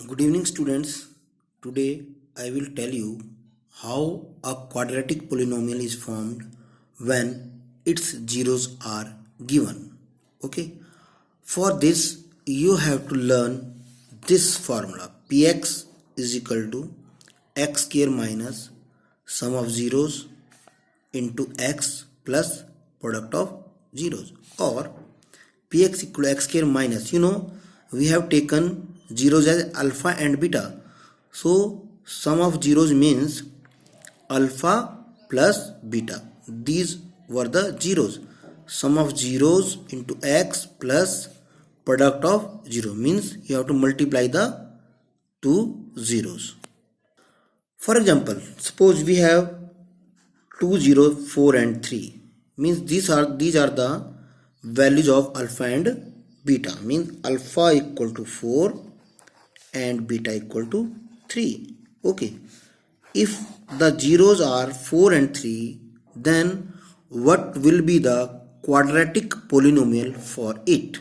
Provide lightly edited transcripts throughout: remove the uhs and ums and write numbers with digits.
Good evening, students. Today I will tell you how a quadratic polynomial is formed when its zeros are given. Okay. For this you have to learn this formula. Px is equal to x square minus sum of zeros into x plus product of zeros, or px equal to x square minus, we have taken zeros as alpha and beta, so sum of zeros means alpha plus beta. These were the zeros. Sum of zeros into x plus product of 0 means you have to multiply the two zeros. For example, suppose we have 2, 0, 4 and 3, means these are the values of alpha and beta, means alpha equal to 4 and beta equal to 3. Okay, if the zeros are 4 and 3, then what will be the quadratic polynomial for it?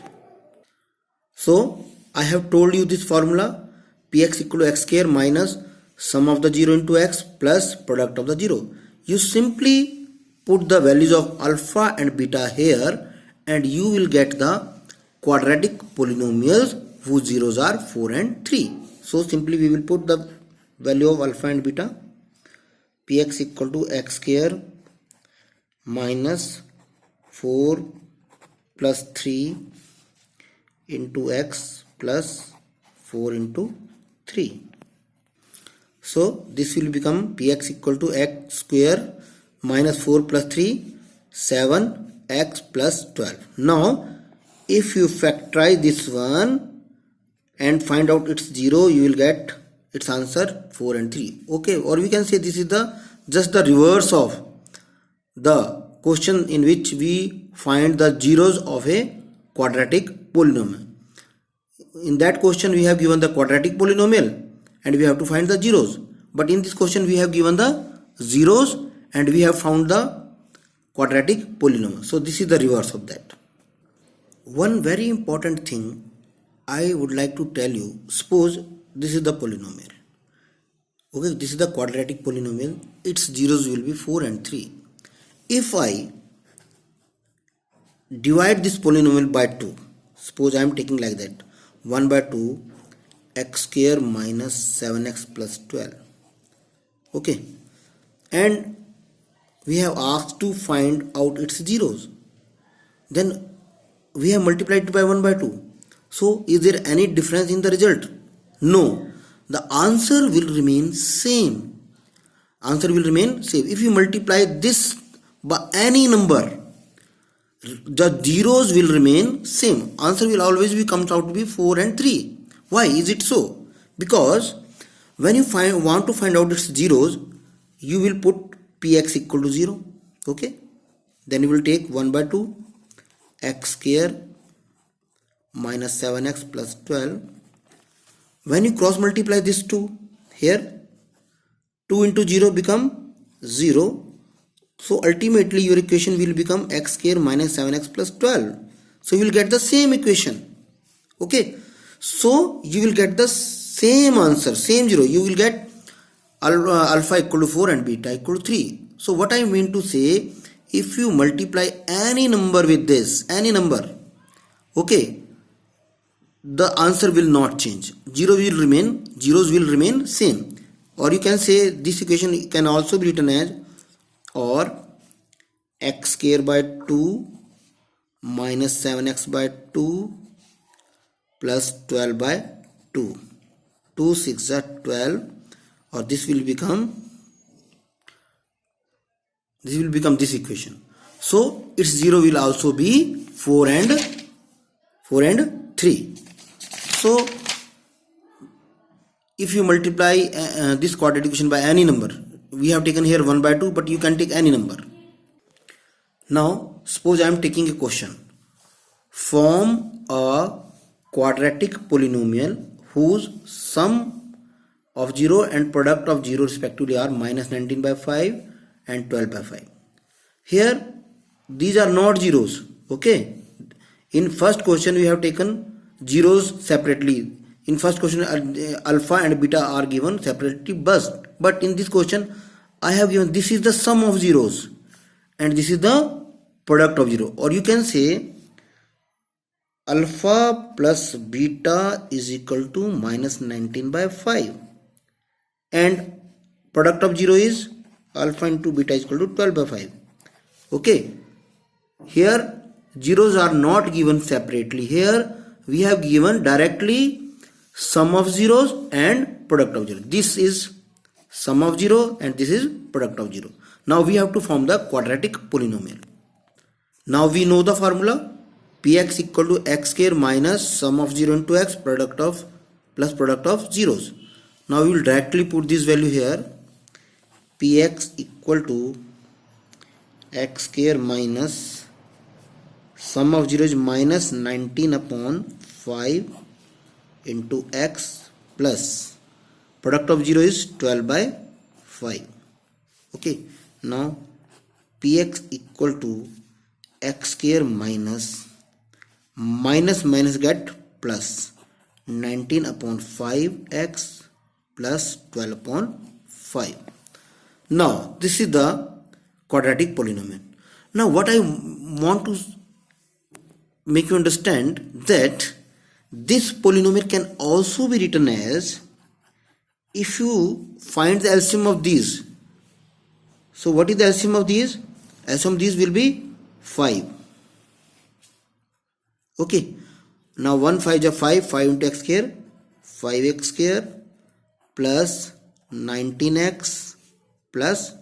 So I have told you this formula, px equal to x square minus sum of the 0 into x plus product of the 0. You simply put the values of alpha and beta here and you will get the quadratic polynomials whose zeros are 4 and 3. So simply we will put the value of alpha and beta. Px equal to x square minus 4 plus 3 into x plus 4 into 3. So this will become px equal to x square minus 4 plus 3, 7 x plus 12. Now if you factorize this one and find out its 0, you will get its answer 4 and 3. Okay, or we can say this is just the reverse of the question in which we find the zeros of a quadratic polynomial. In that question we have given the quadratic polynomial and we have to find the zeros, but in this question we have given the zeros and we have found the quadratic polynomial. So this is the reverse of that. One very important thing I would like to tell you, suppose this is the polynomial. Okay, this is the quadratic polynomial, its zeros will be 4 and 3. If I divide this polynomial by 2, suppose I am taking like that, 1 by 2 x square minus 7x plus 12. Okay, and we have asked to find out its zeros, then we have multiplied it by 1 by 2. So is there any difference in the result? No, the answer will remain same. Answer will remain same. If you multiply this by any number, the zeros will remain same. Answer will always be comes out to be 4 and 3. Why is it so? Because when you want to find out its zeros, you will put px equal to 0. Okay, then you will take 1 by 2 x square minus 7x plus 12. When you cross multiply this 2 here, 2 into 0 become 0. So ultimately your equation will become x square minus 7x plus 12. So you will get the same equation. Okay, so you will get the same answer, same 0. You will get alpha equal to 4 and beta equal to 3. So what I mean to say, if you multiply any number with this, any number, okay, the answer will not change. Zeros will remain same. Or you can say this equation can also be written as or x square by 2 minus 7x by 2 plus 12 by 2. 2 6 are 12, or this will become this equation. So its 0 will also be 4 and 3. So if you multiply this quadratic equation by any number, we have taken here 1 by 2, but you can take any number. Now suppose I am taking a question, form a quadratic polynomial whose sum of 0 and product of 0 respectively are minus 19 by 5 and 12 by 5. Here these are not zeros. Okay, in first question we have taken zeros separately. In first question, alpha and beta are given separately, but in this question, I have given this is the sum of zeros and this is the product of zero, or you can say alpha plus beta is equal to minus 19 by 5, and product of 0 is alpha into beta is equal to 12 by 5. Okay, here zeros are not given separately. Here we have given directly sum of zeros and product of 0. This is sum of 0 and this is product of 0. Now we have to form the quadratic polynomial. Now we know the formula, px equal to x square minus sum of 0 into x product of plus product of zeros. Now we will directly put this value here, px equal to x square minus sum of 0 is minus 19 upon 5 into x plus product of 0 is 12 by 5. Okay, now px equal to x square minus minus get plus 19 upon 5x plus 12 upon 5. Now this is the quadratic polynomial. Now what I want to make you understand that this polynomial can also be written as, if you find the LCM of these. So what is the LCM of these? LCM of these will be 5. Okay. Now 1 5 is 5 into x square, 5x square plus 19x plus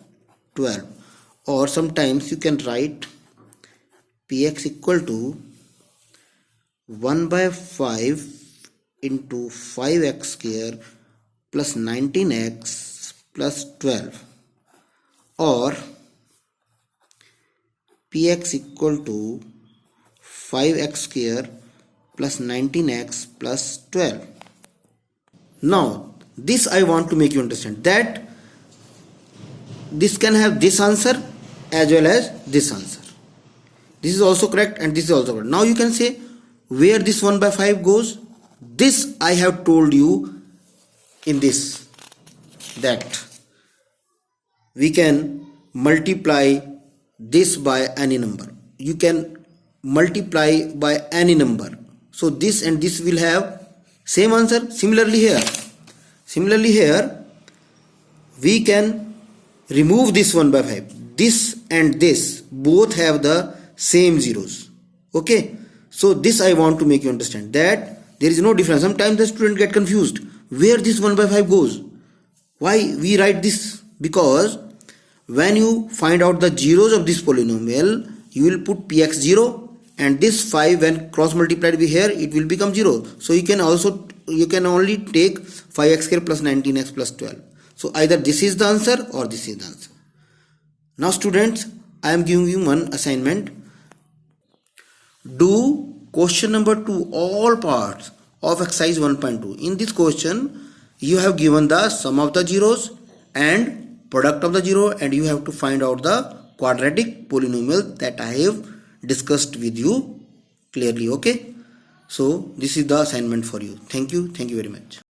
12. Or sometimes you can write px equal to 1 by 5 into 5x square plus 19x plus 12, or px equal to 5x square plus 19x plus 12. Now this I want to make you understand that this can have this answer as well as this answer. This is also correct and this is also correct. Now you can say where this 1 by 5 goes. This I have told you in this, that we can multiply this by any number. You can multiply by any number. So this and this will have same answer. Similarly here we can remove this 1 by 5. This and this both have the same zeros. Okay. So this I want to make you understand that there is no difference. Sometimes the student get confused where this 1 by 5 goes. Why we write this? Because when you find out the zeros of this polynomial, you will put px 0 and this 5 when cross multiplied with here, it will become 0. So you can only take 5x square plus 19x plus 12. So either this is the answer or this is the answer. Now students, I am giving you one assignment. Do question number 2 all parts of exercise 1.2. In this question you have given the sum of the zeros and product of the zero, and you have to find out the quadratic polynomial that I have discussed with you clearly. Okay, so this is the assignment for you. Thank you very much.